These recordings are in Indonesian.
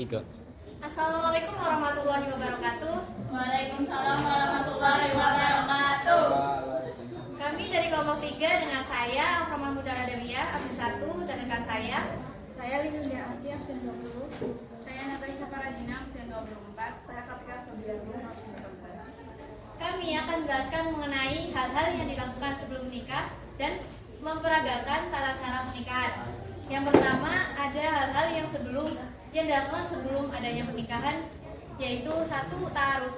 3. Assalamualaikum warahmatullahi wabarakatuh. Waalaikumsalam warahmatullahi wabarakatuh. Kami dari kelompok 3 dengan saya Alfamah Muda Adawiyah absen 1 dan rekan saya Linda Asia absen 20. Saya Natasha Paradina absen 24. Saya Katika Febriana absen 18. kami akan menjelaskan mengenai hal-hal yang dilakukan sebelum menikah dan memperagakan tata cara pernikahan. Yang pertama ada hal-hal yang dilakukan sebelum adanya pernikahan, yaitu 1. Ta'aruf.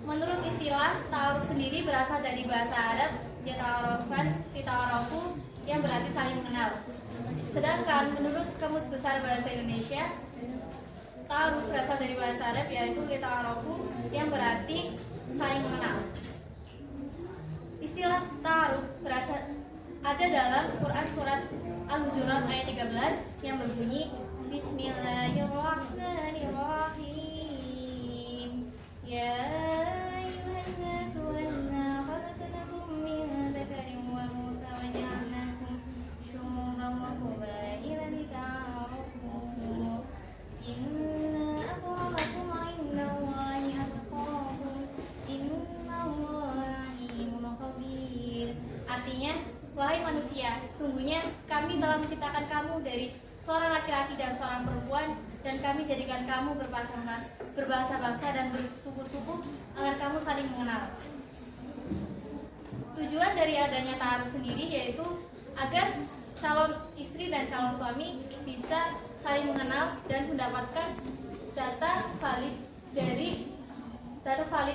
Menurut istilah, ta'aruf sendiri berasal dari bahasa Arab yata'arafu yang berarti saling mengenal. Sedangkan menurut Kamus Besar Bahasa Indonesia, ta'aruf berasal dari bahasa Arab yaitu yata'arafu yang berarti saling mengenal. Istilah ta'aruf ada dalam Quran surat Al-Hujurat ayat 13 yang berbunyi Bismillahirrahmanirrahim. Ya ayyuhan nasu inna khalaqnakum min dzakarin wa unsa wa ja'alnakum syu'uban wa qabaila lita'arafu. Inna akramakum 'indallahi atqakum. Innallaha 'alimun khabir. Artinya, wahai manusia, sesungguhnya kami telah menciptakan kamu dari seorang laki-laki dan seorang perempuan, dan kami jadikan kamu berbahasa bangsa dan bersuku-suku agar kamu saling mengenal. Tujuan dari adanya ta'aruf sendiri yaitu agar calon istri dan calon suami bisa saling mengenal dan mendapatkan data valid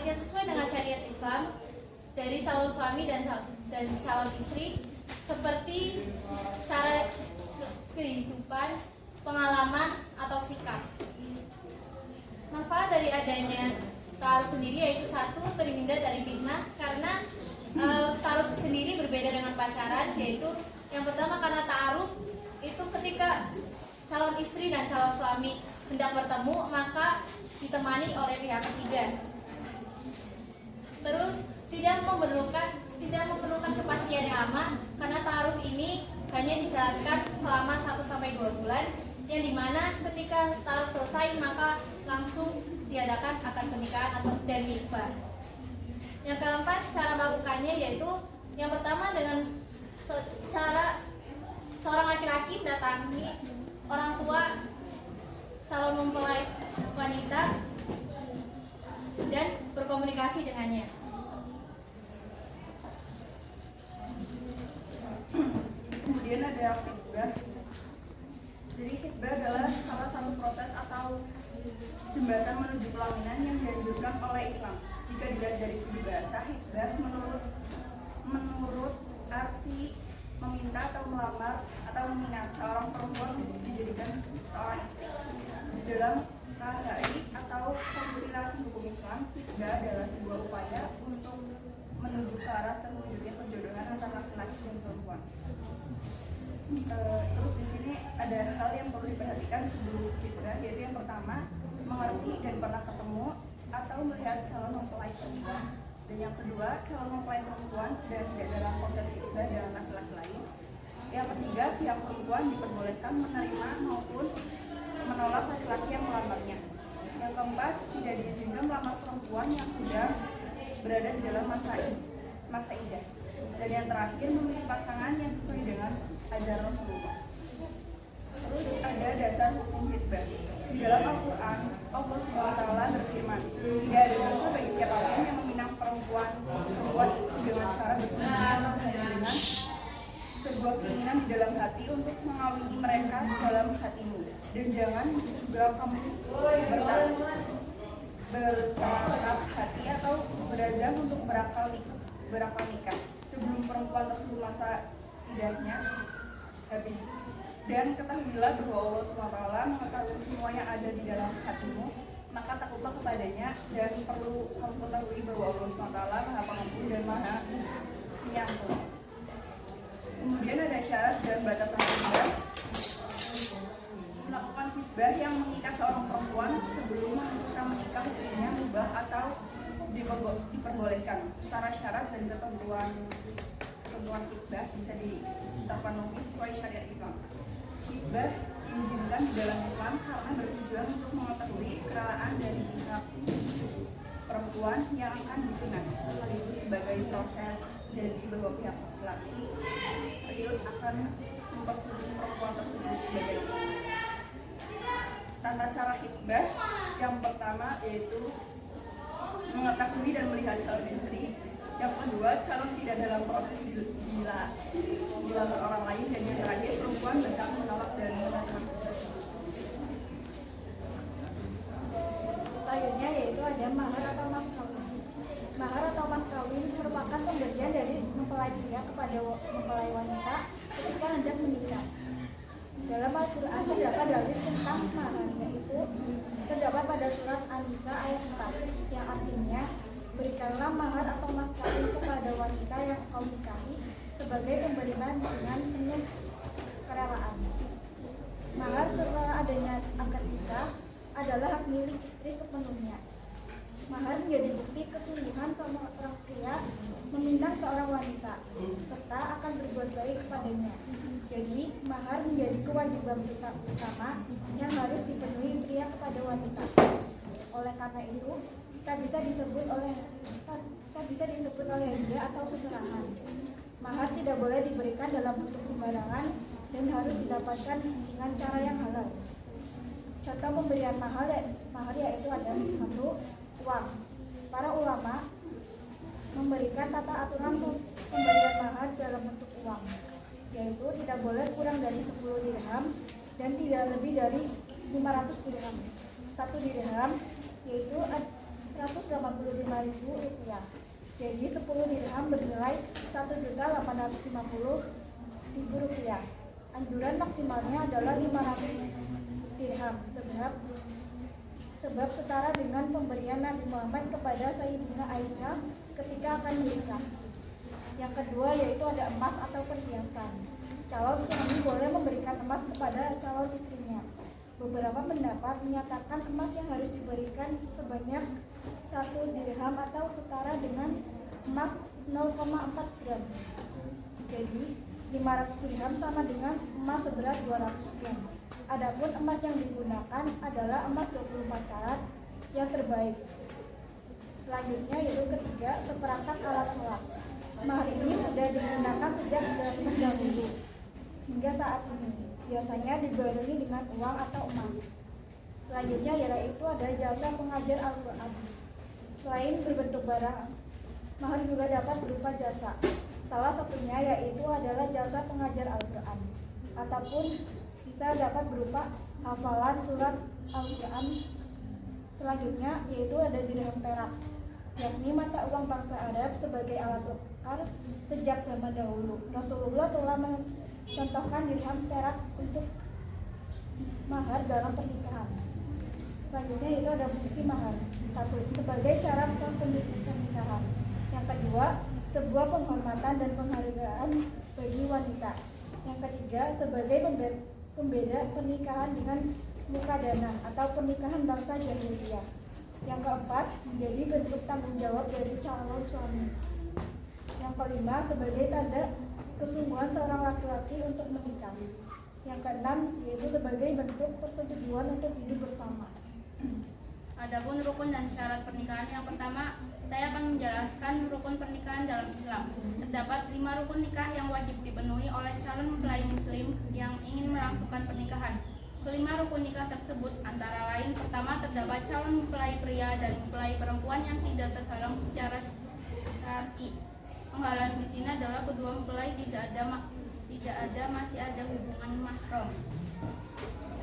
yang sesuai dengan syariat Islam dari calon suami dan calon istri, seperti cara kehidupan, pengalaman, atau sikap. Manfaat dari adanya ta'aruf sendiri yaitu 1. Terhindar dari fitnah, karena ta'aruf sendiri berbeda dengan pacaran, yaitu yang pertama karena ta'aruf itu ketika calon istri dan calon suami hendak bertemu maka ditemani oleh pihak ketiga. Terus tidak memerlukan kepastian yang lama, karena ta'aruf ini hanya dijalankan selama 1-2 bulan, yang dimana ketika ta'aruf selesai maka langsung diadakan akad pernikahan dan nikah. Yang keempat, cara melakukannya yaitu yang pertama dengan cara seorang laki-laki mendatangi orang tua calon mempelai wanita dan berkomunikasi dengannya. Kemudian ada khitbah. Jadi khitbah adalah salah satu proses atau jembatan menuju pelaminan yang dianjurkan oleh Islam. Jika dilihat dari segi bahasa, khitbah menurut arti meminta atau melamar atau meminang seorang perempuan untuk dijadikan seorang istri. Dalam KHI atau kompilasi hukum Islam, khitbah adalah sebuah upaya untuk menuju ke arah terwujudnya perjodohan antara laki-laki dan perempuan. Terus di sini ada hal yang perlu diperhatikan sebelum khitbah, yaitu yang pertama, mengerti dan pernah ketemu atau melihat calon mempelai perempuan, dan yang kedua, calon mempelai perempuan sedang tidak dalam proses khitbah dengan laki-laki lain. Yang ketiga, pihak perempuan diperbolehkan menerima maupun menolak laki-laki yang melamarnya. Yang keempat, tidak diizinkan melamar perempuan yang sudah berada di dalam masa idah. Dan yang terakhir, memilih pasangan yang sesuai dengan ajaran Rasulullah. Terus ada dasar hukum khitbah. Di dalam Al-Quran, Allah SWT berfirman, tidak ada dosa bagi siapapun yang meminang perempuan itu dengan cara bersembunyi atau hanya dengan sebuah keinginan di dalam hati untuk mengawini mereka dalam hatimu. Dan jangan juga kamu bertekad hati atau berazam untuk berakal nikah sebelum perempuan tersebut masa idahnya habis. Dan ketahuilah bahwa Allah SWT mengetahui semua yang ada di dalam hatimu, maka takutlah kepadanya, dan perlu kamu ketahui bahwa Allah SWT Maha Pengampun dan Maha Penyantun. Kemudian ada syarat dan batasan khitbah. Melakukan khitbah yang mengikat seorang perempuan sebelum memutuskan menikah hukumnya mubah atau diperbolehkan. Secara syarat dan ketentuan khitbah bisa terpenuhi sesuai syariat Islam. Khitbah diizinkan di dalam Islam karena bertujuan untuk mengetahui kerelaan dari pihak perempuan yang akan ditunang, sekaligus sebagai proses janji bahwa pihak laki-laki serius akan mempersetujukan perempuan tersebut sebagai istri. Tata cara hitbah yang pertama yaitu mengetahui dan melihat calon istri. Yang kedua, calon tidak dalam proses dilamar orang lain. Dan yang terakhir, perempuan berhak menolak dan menerima. Selanjutnya yaitu ada mahar atau mas kawin. Mahar atau mas kawin merupakan pemberian dari mempelai pria kepada mempelai wanita ketika hendak menikah. Dalam Al-Quran terdapat dalil tentang mahar, yaitu terdapat pada surat An-Nisa ayat 4 yang artinya berikanlah mahar atau mas kawin kepada wanita yang kau nikahi sebagai pemberian dengan penuh kerelaan. Mahar setelah adanya akad nikah adalah hak milik istri sepenuhnya. Mahar menjadi bukti kesungguhan seorang pria meminang seorang wanita serta akan berbuat baik kepadanya. Jadi, mahar menjadi kewajiban utama yang harus dipenuhi pria kepada wanita. Oleh karena itu, tak bisa disebut oleh dia atau seserahan. Mahar tidak boleh diberikan dalam bentuk sembarangan dan harus didapatkan dengan cara yang halal. Contoh pemberian mahar yaitu ada 1. Uang. Para ulama memberikan tata aturan pemberian mahar dalam bentuk uang, yaitu tidak boleh kurang dari 10 dirham dan tidak lebih dari 500 dirham. 1 dirham yaitu 185.000 rupiah. Jadi 10 dirham bernilai 1.850.000 rupiah. Anjuran maksimalnya adalah 500 dirham sebab setara dengan pemberian Nabi Muhammad kepada Sayyidina Aisyah ketika akan menikah. Yang kedua yaitu ada emas atau perhiasan. Calon suami boleh memberikan emas kepada calon istrinya. Beberapa pendapat menyatakan emas yang harus diberikan sebanyak 1 dirham atau setara dengan emas 0,4 gram. Jadi 500 dirham sama dengan emas seberat 200 gram. Adapun emas yang digunakan adalah emas 24 karat yang terbaik. Selanjutnya yaitu ketiga, seperangkat alat sholat. Mahar ini sudah digunakan sejak zaman dahulu hingga saat ini. Biasanya dibarengi dengan uang atau emas. Selanjutnya yaitu ada jasa pengajar Al-Quran. Selain berbentuk barang, mahar juga dapat berupa jasa. Salah satunya yaitu adalah jasa pengajar Al-Quran, ataupun bisa dapat berupa hafalan surat Al-Quran. Selanjutnya yaitu ada dirham perak, yakni mata uang bangsa Arab sebagai alat tukar sejak zaman dahulu. Rasulullah telah mencontohkan dirham perak untuk mahar dalam pernikahan. Selanjutnya itu ada fungsi mahar. 1. Sebagai syarat sah pernikahan. Yang kedua, sebuah penghormatan dan penghargaan bagi wanita. Yang ketiga, sebagai pembeda pernikahan dengan mukadana atau pernikahan bangsa jahiliyah. Yang keempat, menjadi bentuk tanggung jawab dari calon suami. Yang kelima, sebagai tanda kesungguhan seorang laki-laki untuk menikah. Yang keenam, yaitu sebagai bentuk persetujuan untuk hidup bersama. Adapun rukun dan syarat pernikahan, yang pertama, saya akan menjelaskan rukun pernikahan dalam Islam. Terdapat 5 rukun nikah yang wajib dipenuhi oleh calon mempelai muslim yang ingin melangsungkan pernikahan. Kelima rukun nikah tersebut antara lain: pertama, terdapat calon mempelai pria dan mempelai perempuan yang tidak terhalang secara syar'i. Penghalang di sini adalah kedua mempelai tidak ada masih ada hubungan mahram.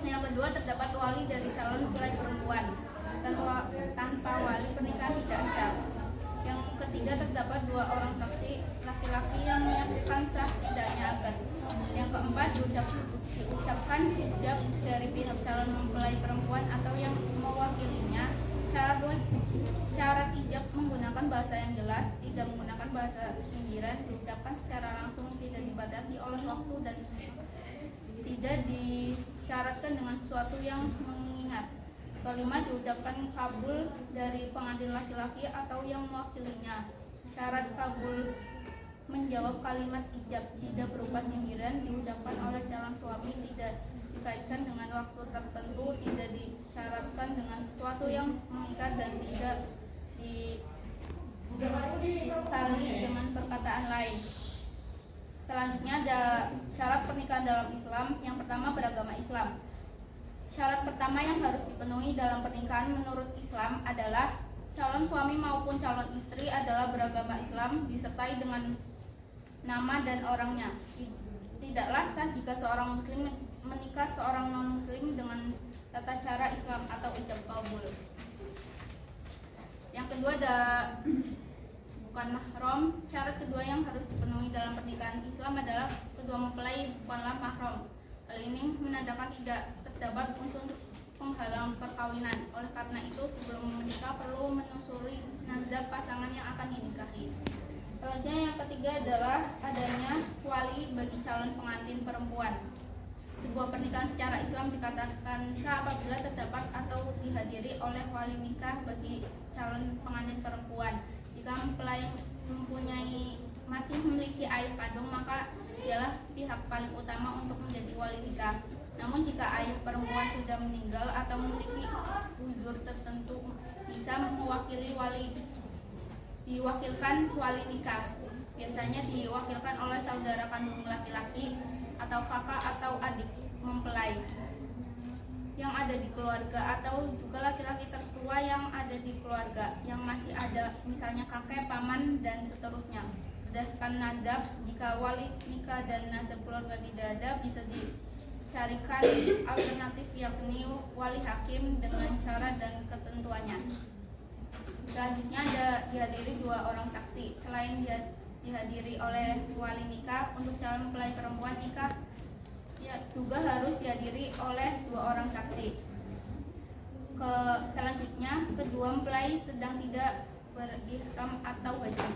Yang kedua, terdapat wali dari calon mempelai perempuan. Tanpa wali pernikahan tidak sah. Yang ketiga, terdapat 2 orang saksi laki-laki yang menyaksikan sah tidaknya akad. Yang keempat, diucapkan hijab dari pihak calon mempelai perempuan atau yang mewakilinya. Syarat hijab menggunakan bahasa yang jelas, tidak menggunakan bahasa sindiran, diucapkan secara langsung, tidak dibatasi oleh waktu, dan tidak disyaratkan dengan sesuatu yang mengingat. Kelima, diucapkan kabul dari pengantin laki-laki atau yang mewakilinya. Syarat kabul menjawab kalimat ijab tidak berupa sindiran diucapkan oleh calon suami, tidak dikaitkan dengan waktu tertentu, tidak disyaratkan dengan sesuatu yang mengikat dan tidak disali dengan perkataan lain. Selanjutnya ada syarat pernikahan dalam Islam. Yang pertama, beragama Islam. Syarat pertama yang harus dipenuhi dalam pernikahan menurut Islam adalah calon suami maupun calon istri adalah beragama Islam disertai dengan nama dan orangnya. Tidaklah sah jika seorang muslim menikah seorang non-muslim dengan tata cara Islam atau ijab kabul. Yang kedua ada bukan mahram. Syarat kedua yang harus dipenuhi dalam pernikahan Islam adalah kedua mempelai bukanlah mahram. Hal ini menandakan tidak terdapat unsur penghalang perkawinan. Oleh karena itu, sebelum menikah perlu menelusuri nazar pasangan yang akan dinikahi. Selanjutnya yang ketiga adalah adanya wali bagi calon pengantin perempuan. Sebuah pernikahan secara Islam dikatakan sah apabila terdapat atau dihadiri oleh wali nikah bagi calon pengantin perempuan. Jika mempelai masih memiliki ayah kandung, maka dialah pihak paling utama untuk menjadi wali nikah. Namun jika ayah perempuan sudah meninggal atau memiliki uzur tertentu, bisa diwakilkan wali nikah. Biasanya diwakilkan oleh saudara kandung laki-laki atau kakak atau adik mempelai yang ada di keluarga, atau juga laki-laki tertua yang ada di keluarga yang masih ada, misalnya kakek, paman, dan seterusnya. Berdasarkan nazab, jika wali nikah dan nazab keluarga tidak ada, bisa dicarikan alternatif yakni wali hakim dengan syarat dan ketentuannya. Selanjutnya ada dihadiri 2 orang saksi. Selain dihadiri oleh wali nikah, untuk calon mempelai perempuan nikah juga harus dihadiri oleh 2 orang saksi. Selanjutnya, kedua mempelai sedang tidak berihram atau haji.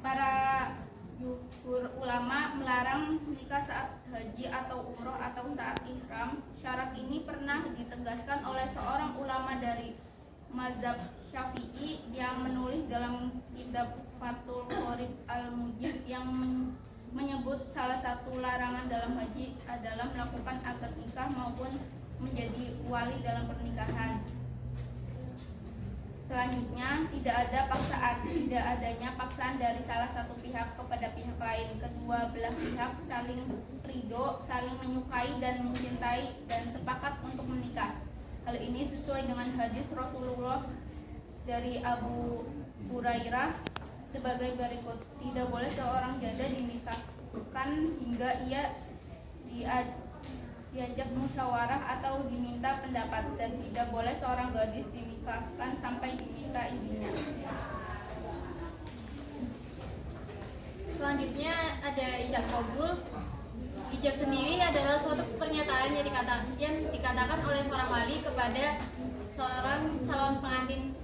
Para jumhur ulama melarang menikah saat haji atau umroh atau saat ihram. Syarat ini pernah ditegaskan oleh seorang ulama dari mazhab Syafi'i yang menulis dalam kitab Fathul Qorib Al-Mujib yang menyebut salah satu larangan dalam haji adalah melakukan akad nikah maupun menjadi wali dalam pernikahan. Selanjutnya, tidak adanya paksaan dari salah satu pihak kepada pihak lain. Kedua belah pihak saling ridho, saling menyukai dan mencintai dan sepakat untuk menikah. Hal ini sesuai dengan hadis Rasulullah dari Abu Hurairah sebagai berikut: tidak boleh seorang janda dinikahkan hingga ia diajak musyawarah atau diminta pendapat, dan tidak boleh seorang gadis dinikahkan sampai diminta izinnya. Selanjutnya ada ijab kabul. Ijab sendiri adalah suatu pernyataan yang dikatakan oleh seorang wali kepada seorang calon pengantin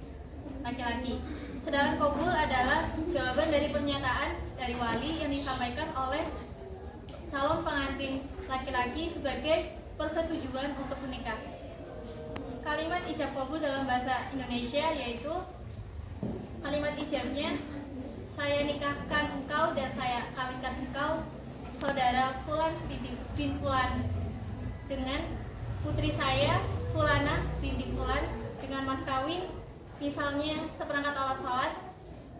laki-laki. Sedangkan kabul adalah jawaban dari pernyataan dari wali yang disampaikan oleh calon pengantin laki-laki sebagai persetujuan untuk menikah. Kalimat ijab kabul dalam bahasa Indonesia yaitu kalimat ijabnya: saya nikahkan engkau dan saya kawinkan engkau saudara Fulan bin Fulan dengan putri saya Fulana binti Fulan dengan mas kawin, misalnya seperangkat alat sholat,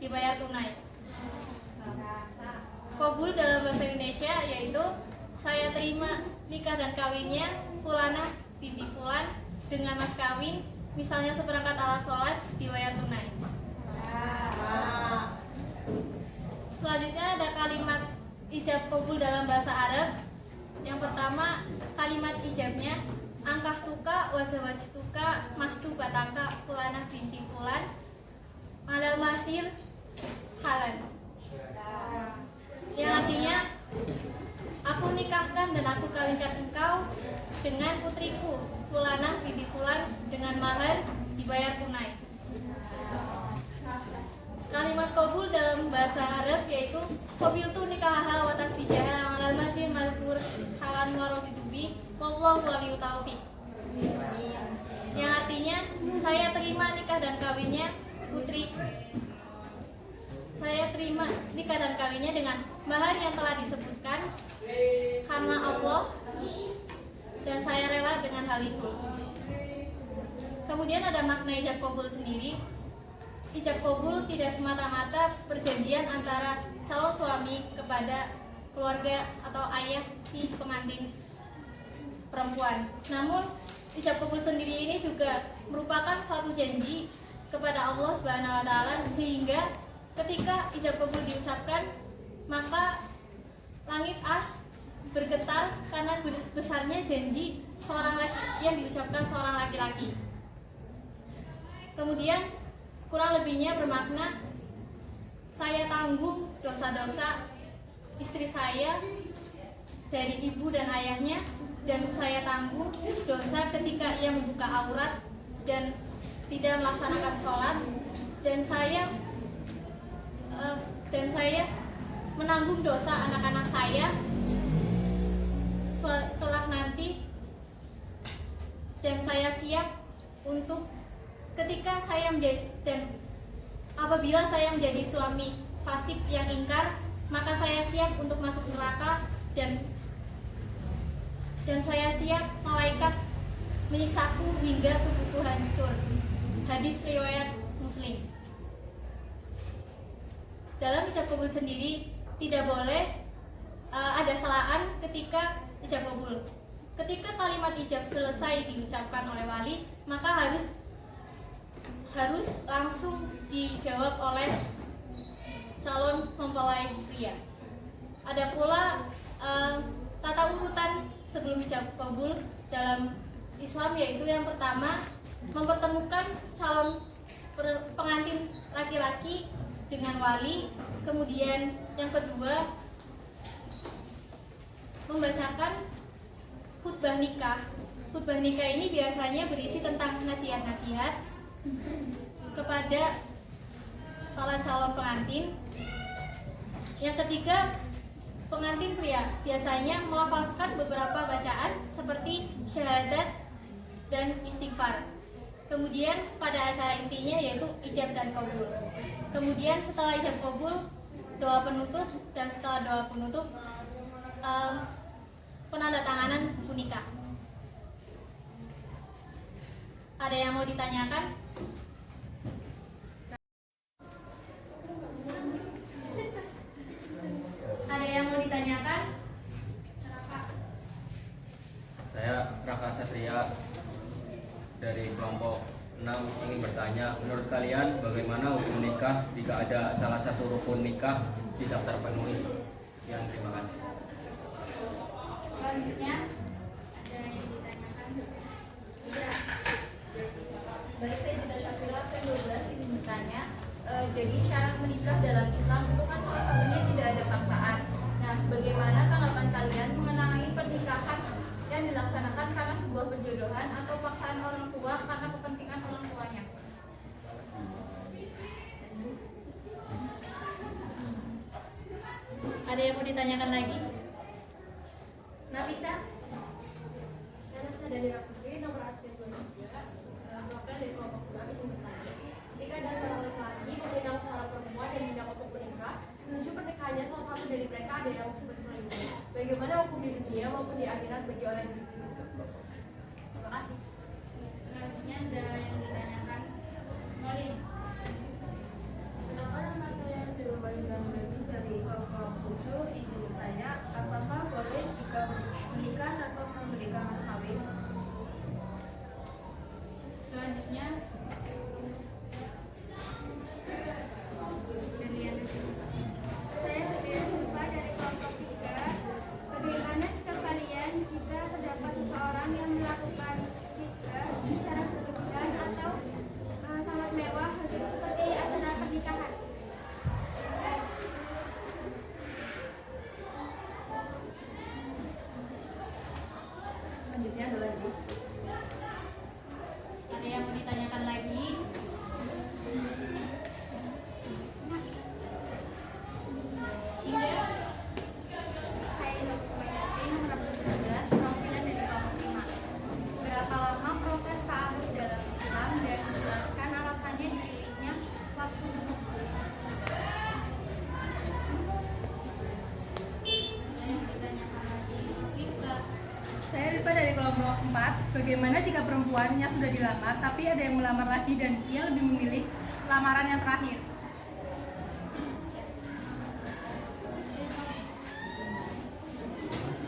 dibayar tunai. Kabul dalam bahasa Indonesia yaitu saya terima nikah dan kawinnya Fulana binti Fulan dengan mas kawin, misalnya seperangkat alat sholat, dibayar tunai. Selanjutnya ada kalimat ijab kabul dalam bahasa Arab. Yang pertama, kalimat ijabnya angkah tuka wazawaj tuka maktubataka Fulana binti Fulan malal mahir halan, yang artinya aku nikahkan dan aku kawinkan engkau dengan putriku Fulana binti Fulan dengan mahar dibayar tunai. Kalimat kabul dalam bahasa Arab yaitu qabiltu nikahaha wa tasfijaha alal mahdi malbur halan waraditubi wallahu waliyut taufiq, yang artinya saya terima nikah dan kawinnya putri. Saya terima nikah dan kawinnya dengan mahar yang telah disebutkan karena Allah dan saya rela dengan hal itu. Kemudian ada makna ijab kabul sendiri. Ijab kabul tidak semata-mata perjanjian antara calon suami kepada keluarga atau ayah si pengantin perempuan. Namun ijab kabul sendiri ini juga merupakan suatu janji kepada Allah Subhanahu wa taala, sehingga ketika ijab kabul diucapkan maka langit arsy bergetar karena besarnya janji seorang laki yang diucapkan seorang laki-laki. Kemudian kurang lebihnya bermakna saya tanggung dosa-dosa istri saya dari ibu dan ayahnya, dan saya tanggung dosa ketika ia membuka aurat dan tidak melaksanakan sholat, dan saya menanggung dosa anak-anak saya setelah nanti, dan saya siap untuk ketika saya menjadi, dan apabila saya menjadi suami fasik yang ingkar, maka saya siap untuk masuk neraka, dan saya siap malaikat menyiksaku hingga tubuhku hancur. Hadis riwayat Muslim. Dalam ijab kabul sendiri tidak boleh ada salaan ketika ijab kabul. Ketika kalimat ijab selesai diucapkan oleh wali, maka harus langsung dijawab oleh calon mempelai pria. Ada pula tata urutan sebelum ijab kabul dalam Islam, yaitu yang pertama mempertemukan calon pengantin laki-laki dengan wali, kemudian yang kedua membacakan khutbah nikah. Khutbah nikah ini biasanya berisi tentang nasihat-nasihat kepada para calon pengantin. Yang ketiga, pengantin pria biasanya melafalkan beberapa bacaan seperti syahadat dan istighfar. Kemudian pada acara intinya yaitu ijab dan kabul. Kemudian setelah ijab kabul, doa penutup, dan setelah doa penutup penandatanganan buku nikah. Ada yang mau ditanyakan? Ada yang mau ditanyakan? Saya Raka Satria dari kelompok 6 ingin bertanya, menurut kalian bagaimana hukum nikah jika ada salah satu rukun nikah tidak terpenuhi? Sekian, terima kasih. Selanjutnya ada yang ditanyakan? Iya. Baik, saya tidak Syafira, P12 ingin bertanya. Jadi syarat menikah dalam Islam itu kan salah satunya tidak ada paksaan. Nah, bagaimana tanggapan kalian mengenai pernikahan yang dilaksanakan karena sebuah perjodohan atau paksaan orang tua karena kepentingan orang tuanya? Ada yang mau ditanyakan lagi? Nafisa? Saya Nasa dari Raputri, nomor absen 23, mewakili dari kelompok 6 izin bertanya. Ketika ada seorang laki-laki meminang seorang perempuan dan hendak untuk menikah, menuju pernikahannya salah satu dari mereka ada yang berselingkuh. Bagaimana hukum di dunia maupun di akhirat bagi orang yang berselingkuh? Terima kasih. Selanjutnya ada yang ditanyakan? Molly. Kenapa nama saya Dirubailah dari kelompok 7 izin bertanya, apakah boleh jika menikah tanpa memberikan mas kawin? Selanjutnya Saya Febrian Zulfa dari kelompok 3. Bagaimana sikap kalian jika terdapat seseorang yang melakukan nikah secara berlebihan Bagaimana jika perempuannya sudah dilamar tapi ada yang melamar lagi dan ia lebih memilih lamaran yang terakhir?